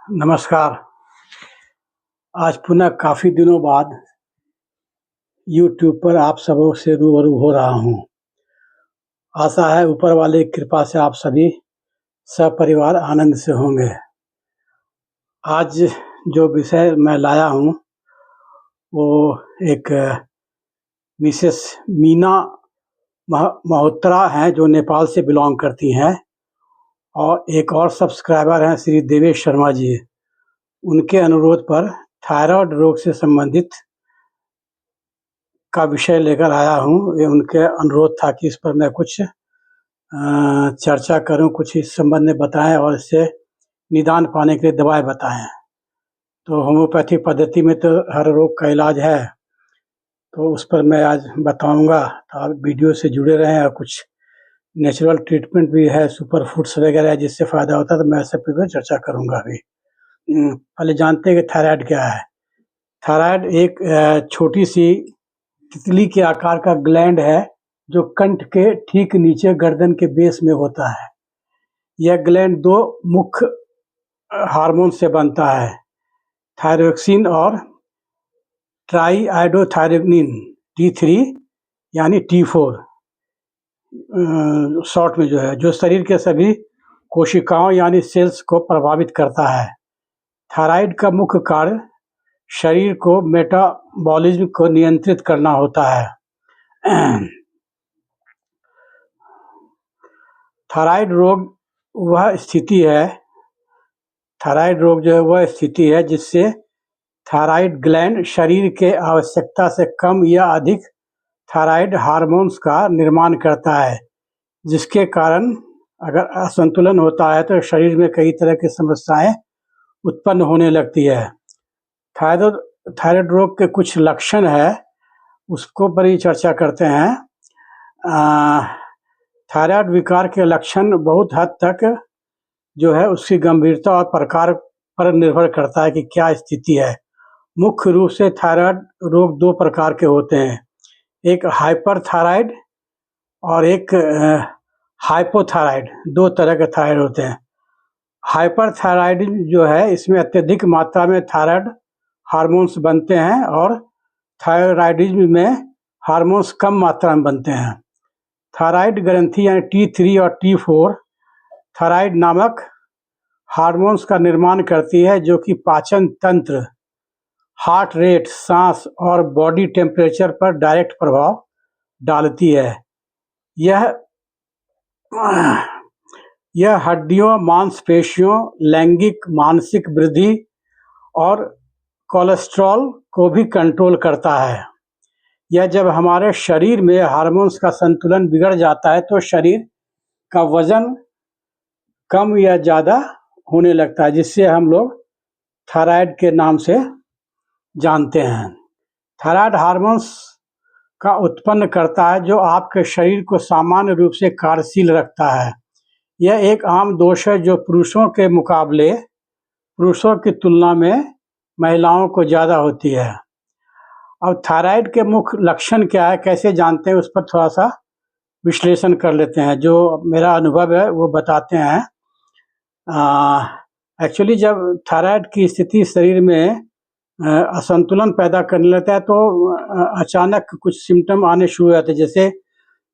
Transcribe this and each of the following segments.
नमस्कार। आज पुनः काफ़ी दिनों बाद यूट्यूब पर आप सबों से रूबरू हो रहा हूँ। आशा है ऊपर वाले की कृपा से आप सभी सपरिवार आनंद से होंगे। आज जो विषय मैं लाया हूँ वो एक मिसेस मीना मल्होत्रा हैं जो नेपाल से बिलॉन्ग करती हैं, और एक और सब्सक्राइबर हैं श्री देवेश शर्मा जी। उनके अनुरोध पर थायराइड रोग से संबंधित का विषय लेकर आया हूँ। ये उनके अनुरोध था कि इस पर मैं कुछ चर्चा करूँ, कुछ इस संबंध में बताएं और इससे निदान पाने के लिए दवाएं बताएं। तो होम्योपैथिक पद्धति में तो हर रोग का इलाज है, तो उस पर मैं आज बताऊंगा। तो आप वीडियो से जुड़े रहें। और कुछ नेचुरल ट्रीटमेंट भी है, सुपर फूड्स वगैरह है जिससे फ़ायदा होता है, तो मैं सब पे चर्चा करूँगा अभी। पहले जानते हैं कि थायराइड क्या है। थायराइड एक छोटी सी तितली के आकार का ग्लैंड है जो कंठ के ठीक नीचे गर्दन के बेस में होता है। यह ग्लैंड दो मुख्य हार्मोन से बनता है, थायरोक्सिन और ट्राईआइडोथायरोनिन T3 यानी T4 शॉर्ट में, जो शरीर के सभी कोशिकाओं यानी सेल्स को प्रभावित करता है। थायराइड का मुख्य कार्य शरीर को मेटाबॉलिज्म को नियंत्रित करना होता है। थायराइड रोग वह स्थिति है जिससे थायराइड ग्लैंड शरीर के आवश्यकता से कम या अधिक थायराइड हार्मोन्स का निर्माण करता है, जिसके कारण अगर असंतुलन होता है तो शरीर में कई तरह की समस्याएं उत्पन्न होने लगती है। थायराइड रोग के कुछ लक्षण है, उसको पर ही चर्चा करते हैं। थायराइड विकार के लक्षण बहुत हद तक जो है उसकी गंभीरता और प्रकार पर निर्भर करता है कि क्या स्थिति है। मुख्य रूप से थायराइड रोग दो प्रकार के होते हैं, एक हाइपरथायराइड और एक हाइपोथायराइड। दो तरह के थायराइड होते हैं। हाइपरथायराइड जो है इसमें अत्यधिक मात्रा में थायराइड हार्मोन्स बनते हैं, और थायराइडिज्म में हार्मोन्स कम मात्रा में बनते हैं। थायराइड ग्रंथि यानी T3 और T4 थायराइड नामक हार्मोन्स का निर्माण करती है, जो कि पाचन तंत्र, हार्ट रेट, सांस और बॉडी टेम्परेचर पर डायरेक्ट प्रभाव डालती है। यह हड्डियों, मांसपेशियों, लैंगिक मानसिक वृद्धि और कोलेस्ट्रॉल को भी कंट्रोल करता है। यह जब हमारे शरीर में हार्मोन्स का संतुलन बिगड़ जाता है तो शरीर का वजन कम या ज़्यादा होने लगता है, जिससे हम लोग थायराइड के नाम से जानते हैं। थायराइड हार्मोन्स का उत्पन्न करता है जो आपके शरीर को सामान्य रूप से कार्यशील रखता है। यह एक आम दोष है जो पुरुषों की तुलना में महिलाओं को ज़्यादा होती है। अब थायराइड के मुख्य लक्षण क्या है, कैसे जानते हैं, उस पर थोड़ा सा विश्लेषण कर लेते हैं। जो मेरा अनुभव है वो बताते हैं। एक्चुअली जब थायराइड की स्थिति शरीर में असंतुलन पैदा करने लगता है तो अचानक कुछ सिम्टम आने शुरू हो जाते हैं, जैसे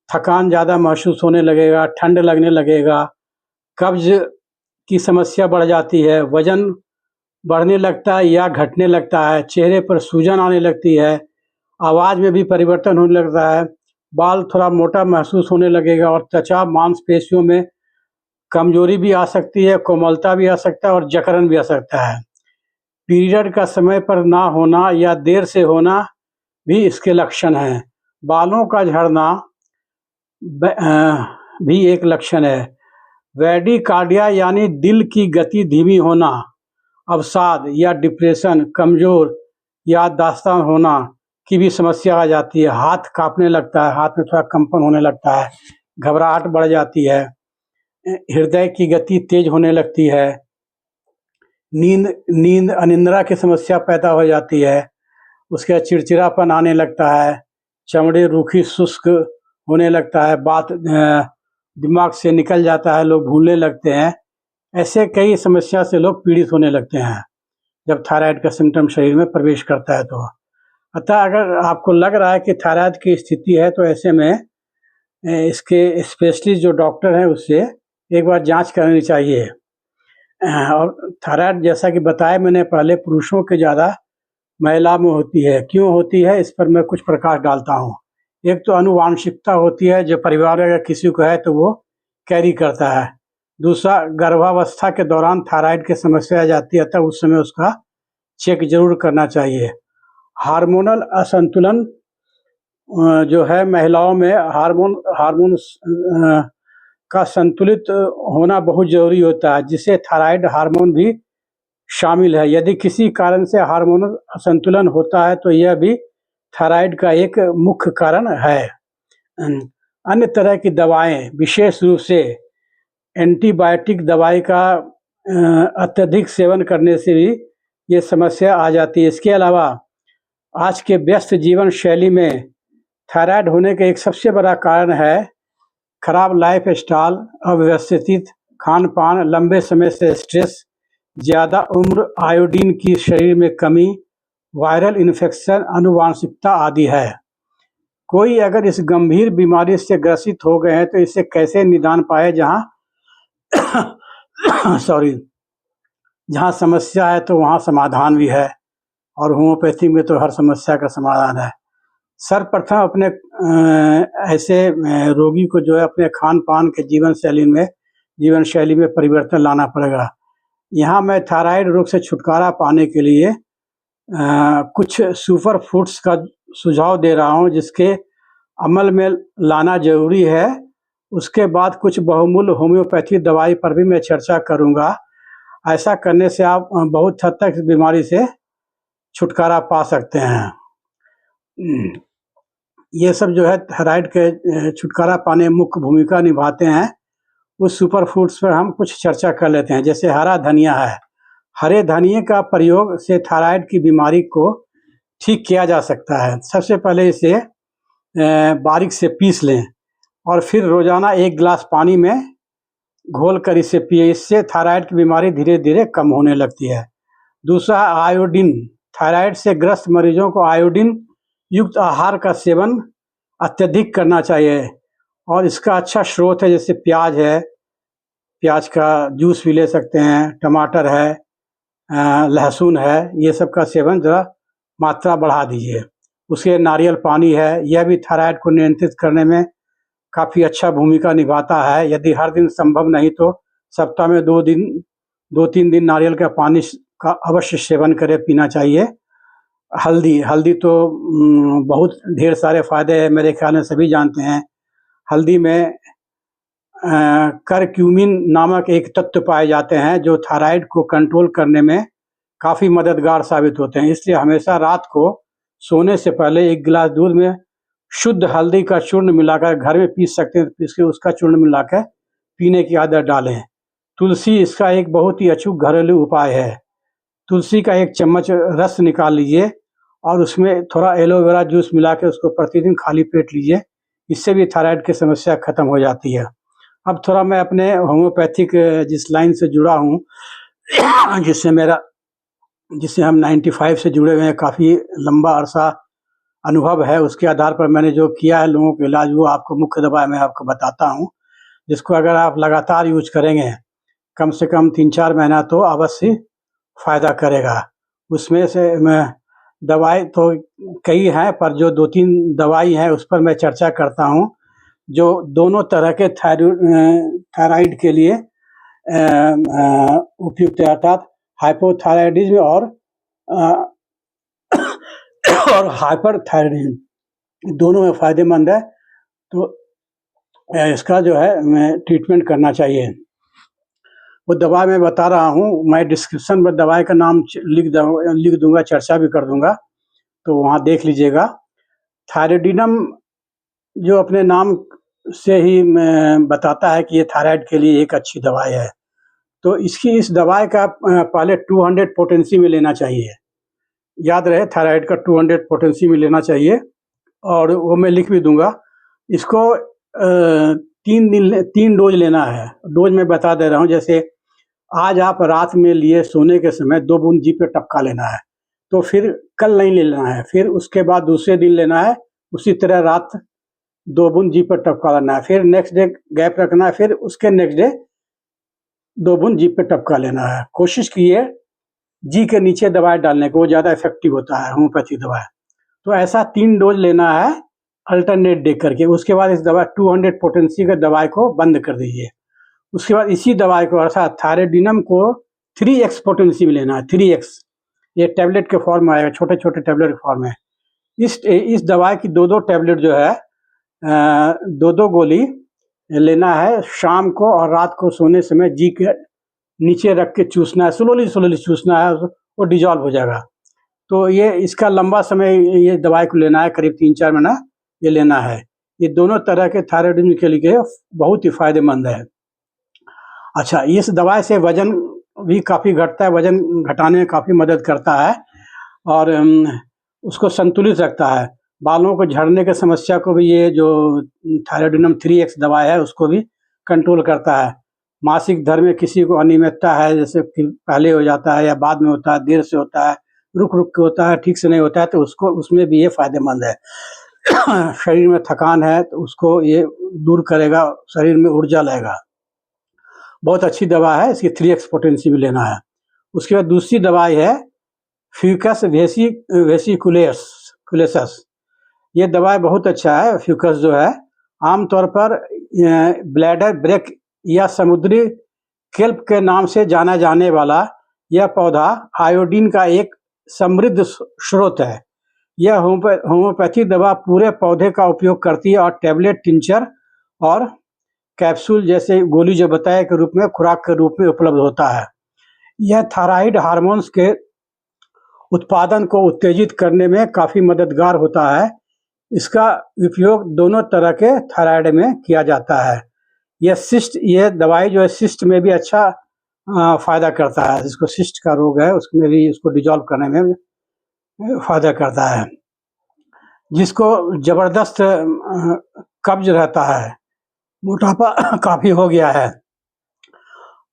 थकान ज़्यादा महसूस होने लगेगा, ठंड लगने लगेगा, कब्ज की समस्या बढ़ जाती है, वजन बढ़ने लगता है या घटने लगता है, चेहरे पर सूजन आने लगती है, आवाज़ में भी परिवर्तन होने लगता है, बाल थोड़ा मोटा महसूस होने लगेगा, और त्वचा मांसपेशियों में कमजोरी भी आ सकती है, कोमलता भी आ सकता है और जकड़न भी आ सकता है। पीरियड का समय पर ना होना या देर से होना भी इसके लक्षण हैं। बालों का झड़ना भी एक लक्षण है। ब्रैडीकार्डिया यानी दिल की गति धीमी होना, अवसाद या डिप्रेशन, कमजोर याददाश्त होना की भी समस्या आ जाती है। हाथ कांपने लगता है, हाथ में थोड़ा कंपन होने लगता है, घबराहट बढ़ जाती है, हृदय की गति तेज होने लगती है, नींद अनिद्रा की समस्या पैदा हो जाती है, उसके बाद चिड़चिड़ापन आने लगता है, चमड़ी रूखी शुष्क होने लगता है, बात दिमाग से निकल जाता है, लोग भूलने लगते हैं, ऐसे कई समस्या से लोग पीड़ित होने लगते हैं जब थायराइड का सिम्टम शरीर में प्रवेश करता है तो। अतः अगर आपको लग रहा है कि थायराइड की स्थिति है तो ऐसे में इसके स्पेशलिस्ट जो डॉक्टर हैं उससे एक बार जांच करानी चाहिए। और थायराइड जैसा कि बताया मैंने पहले, पुरुषों के ज़्यादा महिला में होती है। क्यों होती है, इस पर मैं कुछ प्रकाश डालता हूँ। एक तो आनुवांशिकता होती है, जो परिवार में अगर किसी को है तो वो कैरी करता है। दूसरा, गर्भावस्था के दौरान थायराइड की समस्या आ जाती है, तब उस समय उसका चेक जरूर करना चाहिए। हार्मोनल असंतुलन जो है, महिलाओं में हार्मोन का संतुलित होना बहुत जरूरी होता है, जिससे थायराइड हार्मोन भी शामिल है। यदि किसी कारण से हार्मोनल असंतुलन होता है तो यह भी थायराइड का एक मुख्य कारण है। अन्य तरह की दवाएं, विशेष रूप से एंटीबायोटिक दवाई का अत्यधिक सेवन करने से भी ये समस्या आ जाती है। इसके अलावा आज के व्यस्त जीवन शैली में थायराइड होने का एक सबसे बड़ा कारण है खराब लाइफ स्टाइल, अव्यवस्थित खान पान, लंबे समय से स्ट्रेस, ज़्यादा उम्र, आयोडीन की शरीर में कमी, वायरल इन्फेक्शन, आनुवांशिकता आदि है। कोई अगर इस गंभीर बीमारी से ग्रसित हो गए हैं तो इसे कैसे निदान पाए, जहाँ समस्या है तो वहाँ समाधान भी है, और होम्योपैथी में तो हर समस्या का समाधान है। सर्वप्रथम अपने ऐसे रोगी को जो है अपने खान पान के जीवन शैली में परिवर्तन लाना पड़ेगा। यहाँ मैं थायराइड रोग से छुटकारा पाने के लिए कुछ सुपर फूड्स का सुझाव दे रहा हूँ, जिसके अमल में लाना जरूरी है। उसके बाद कुछ बहुमूल्य होम्योपैथी दवाई पर भी मैं चर्चा करूँगा। ऐसा करने से आप बहुत हद तक इस बीमारी से छुटकारा पा सकते हैं। ये सब जो है थायराइड के छुटकारा पाने में मुख्य भूमिका निभाते हैं। उस सुपर फूड्स पर हम कुछ चर्चा कर लेते हैं। जैसे हरा धनिया है। हरे धनिए का प्रयोग से थायराइड की बीमारी को ठीक किया जा सकता है। सबसे पहले इसे बारीक से पीस लें और फिर रोजाना 1 गिलास पानी में घोल कर इसे पिए। इससे थायराइड की बीमारी धीरे धीरे कम होने लगती है। दूसरा, आयोडीन। थायराइड से ग्रस्त मरीजों को आयोडीन युक्त आहार का सेवन अत्यधिक करना चाहिए, और इसका अच्छा स्रोत है, जैसे प्याज है, प्याज का जूस भी ले सकते हैं, टमाटर है, लहसुन है, ये सब का सेवन ज़रा मात्रा बढ़ा दीजिए। उसके नारियल पानी है, यह भी थायराइड को नियंत्रित करने में काफ़ी अच्छा भूमिका निभाता है। यदि हर दिन संभव नहीं तो सप्ताह में 2-3 दिन नारियल का पानी का अवश्य सेवन करें, पीना चाहिए। हल्दी तो बहुत ढेर सारे फायदे हैं, मेरे ख्याल में सभी जानते हैं। हल्दी में करक्यूमिन नामक एक तत्व पाए जाते हैं जो थायराइड को कंट्रोल करने में काफ़ी मददगार साबित होते हैं। इसलिए हमेशा रात को सोने से पहले 1 गिलास दूध में शुद्ध हल्दी का चूर्ण मिलाकर, घर में पीस सकते हैं, पीस के उसका चूर्ण मिलाकर पीने की आदत डालें। तुलसी इसका एक बहुत ही अचूक घरेलू उपाय है। तुलसी का 1 चम्मच रस निकाल लीजिए और उसमें थोड़ा एलोवेरा जूस मिला के उसको प्रतिदिन खाली पेट लीजिए। इससे भी थायराइड की समस्या खत्म हो जाती है। अब थोड़ा मैं अपने होम्योपैथिक जिस लाइन से जुड़ा हूँ, जिससे हम 95 से जुड़े हुए हैं, काफ़ी लंबा अरसा अनुभव है, उसके आधार पर मैंने जो किया है लोगों का इलाज, वो आपको मुख्य दवा मैं आपको बताता हूँ, जिसको अगर आप लगातार यूज करेंगे कम से कम 3-4 महीना तो अवश्य फ़ायदा करेगा। उसमें से मैं दवाई तो कई हैं, पर जो 2-3 दवाई हैं उस पर मैं चर्चा करता हूँ, जो दोनों तरह के थायराइड के लिए उपयुक्त है, अर्थात हाइपोथायराइडिज्म और हाइपरथायराइडिज्म दोनों में फ़ायदेमंद है। तो इसका जो है ट्रीटमेंट करना चाहिए। वो दवा मैं बता रहा हूँ, मैं डिस्क्रिप्शन में दवाई का नाम लिख दूंगा, चर्चा भी कर दूंगा, तो वहाँ देख लीजिएगा। थायराइडिनम जो अपने नाम से ही बताता है कि ये थायराइड के लिए एक अच्छी दवाई है। तो इस दवाई का पहले 200 पोटेंसी में लेना चाहिए। याद रहे, थायराइड का 200 पोटेंसी में लेना चाहिए, और वो मैं लिख भी दूंगा। इसको 3 डोज लेना है। डोज मैं बता दे रहा हूँ, जैसे आज आप रात में लिए, सोने के समय 2 बूंद जीभ पे टपका लेना है, तो फिर कल नहीं लेना है, फिर उसके बाद दूसरे दिन लेना है, उसी तरह रात 2 बूंद जीभ पर टपका लेना है, फिर नेक्स्ट डे गैप रखना है, फिर उसके नेक्स्ट डे 2 बूंद जीभ पे टपका लेना है। कोशिश कीजिए जी के नीचे दवाई डालने को, वो ज़्यादा इफेक्टिव होता है होम्योपैथी दवाई। तो ऐसा 3 डोज लेना है अल्टरनेट डे करके। उसके बाद इस दवा 200 पोटेंसी के दवाई को बंद कर दीजिए। उसके बाद इसी दवाई को अर्थात थायरोडिनम को 3x पोटेंसी में लेना है, 3x। ये टैबलेट के फॉर्म में आएगा, छोटे छोटे टैबलेट के फॉर्म में। इस दवाई की 2-2 टैबलेट जो है 2-2 गोली लेना है शाम को और रात को सोने समय जी के नीचे रख के चूसना है, स्लोली चूसना है, वो डिजॉल्व हो जाएगा। तो ये इसका लंबा समय ये दवाई को लेना है, करीब 3-4 महीना ये लेना है। ये दोनों तरह के थायराइडिज्म के लिए बहुत ही फायदेमंद है। अच्छा, इस दवाई से वजन भी काफ़ी घटता है, वजन घटाने में काफ़ी मदद करता है और उसको संतुलित रखता है। बालों को झड़ने की समस्या को भी ये जो थायरोडिनम 3x दवाई है उसको भी कंट्रोल करता है। मासिक धर्म में किसी को अनियमितता है, जैसे कि पहले हो जाता है या बाद में होता है, देर से होता है, रुक के होता है, ठीक से नहीं होता है, तो उसको उसमें भी ये फायदेमंद है। शरीर में थकान है तो उसको ये दूर करेगा, शरीर में ऊर्जा लाएगा। बहुत अच्छी दवा है, इसकी 3x पोटेंसी भी लेना है। उसके बाद दूसरी दवाई है फ्यूकस वेसिकुलेसस। ये दवाई बहुत अच्छा है। फ्यूकस जो है आमतौर पर ब्लैडर ब्रेक या समुद्री केल्प के नाम से जाना जाने वाला यह पौधा आयोडीन का एक समृद्ध स्रोत है। यह होम्योपैथी दवा पूरे पौधे का उपयोग करती है और टैबलेट, टिंचर और कैप्सूल जैसे गोली जो बताए के रूप में, खुराक के रूप में उपलब्ध होता है। यह थायराइड हार्मोन्स के उत्पादन को उत्तेजित करने में काफ़ी मददगार होता है। इसका उपयोग दोनों तरह के थायराइड में किया जाता है। यह दवाई जो है सिस्ट में भी अच्छा फायदा करता है। जिसको सिस्ट का रोग है उसमें भी इसको डिजॉल्व करने में फायदा करता है। जिसको जबरदस्त कब्ज रहता है, मोटापा काफ़ी हो गया है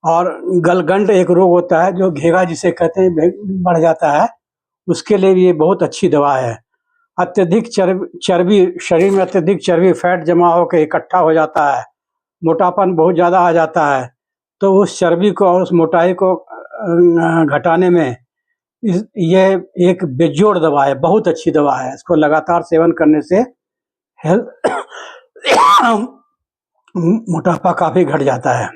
और गलगंड एक रोग होता है जो घेगा जिसे कहते हैं बढ़ जाता है, उसके लिए भी ये बहुत अच्छी दवा है। अत्यधिक चर्बी शरीर में अत्यधिक चर्बी फैट जमा होकर इकट्ठा हो जाता है, मोटापन बहुत ज़्यादा आ जाता है, तो उस चर्बी को और उस मोटाई को घटाने में ये एक बेजोड़ दवा है, बहुत अच्छी दवा है। इसको लगातार सेवन करने से हेल्थ मोटापा काफ़ी घट जाता है।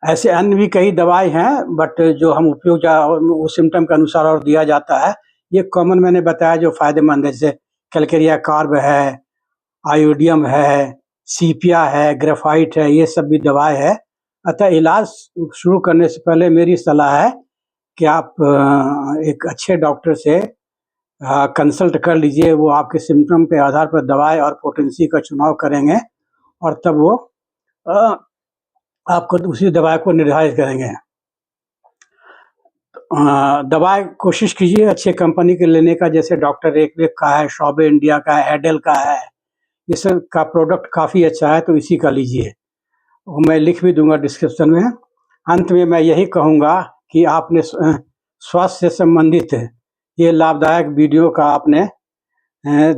ऐसे अन्य भी कई दवाई हैं, बट जो हम उपयोग वो सिम्टम के अनुसार और दिया जाता है। ये कॉमन मैंने बताया जो फायदेमंद है, जैसे कैलकेरिया कार्ब है, आयोडियम है, सीपिया है, ग्रेफाइट है, ये सब भी दवाई है। अतः इलाज शुरू करने से पहले मेरी सलाह है कि आप एक अच्छे डॉक्टर से कंसल्ट कर लीजिए। वो आपके सिम्टम के आधार पर दवाई और पोटेंसी का चुनाव करेंगे और तब वो आपको उसी दवाई को निर्धारित करेंगे। दवाई कोशिश कीजिए अच्छे कंपनी के लेने का, जैसे डॉक्टर रेकवेक का है, शॉबे इंडिया का है, एडेल का है। ये सब का प्रोडक्ट काफ़ी अच्छा है, तो इसी का लीजिए। मैं लिख भी दूंगा डिस्क्रिप्शन में। अंत में मैं यही कहूँगा कि आपने स्वास्थ्य से संबंधित ये लाभदायक वीडियो का आपने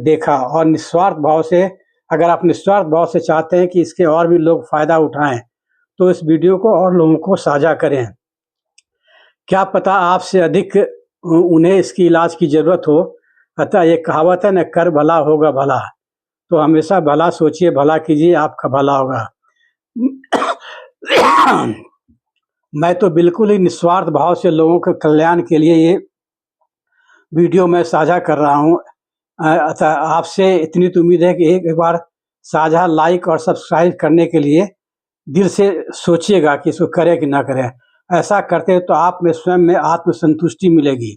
देखा और निस्वार्थ भाव से, अगर आप निस्वार्थ भाव से चाहते हैं कि इसके और भी लोग फ़ायदा उठाएं, तो इस वीडियो को और लोगों को साझा करें। क्या पता आपसे अधिक उन्हें इसकी इलाज की ज़रूरत हो। अतः ये कहावत है न, कर भला होगा भला। तो हमेशा भला सोचिए, भला कीजिए, आपका भला होगा। मैं तो बिल्कुल ही निस्वार्थ भाव से लोगों के कल्याण के लिए ये वीडियो मैं साझा कर रहा हूँ। अतः आपसे इतनी तो उम्मीद है कि एक बार साझा, लाइक और सब्सक्राइब करने के लिए दिल से सोचिएगा कि इसको करें कि ना करें। ऐसा करते तो आप में स्वयं में आत्मसंतुष्टि मिलेगी।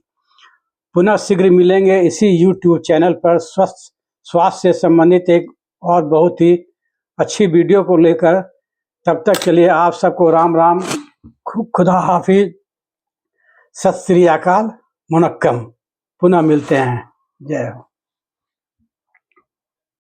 पुनः शीघ्र मिलेंगे इसी YouTube चैनल पर स्वास्थ्य से संबंधित एक और बहुत ही अच्छी वीडियो को लेकर। तब तक के लिए आप सबको राम राम, खुदा हाफिज, सत श्री अकाल, मुनक्कम। पुनः मिलते हैं। जय हो।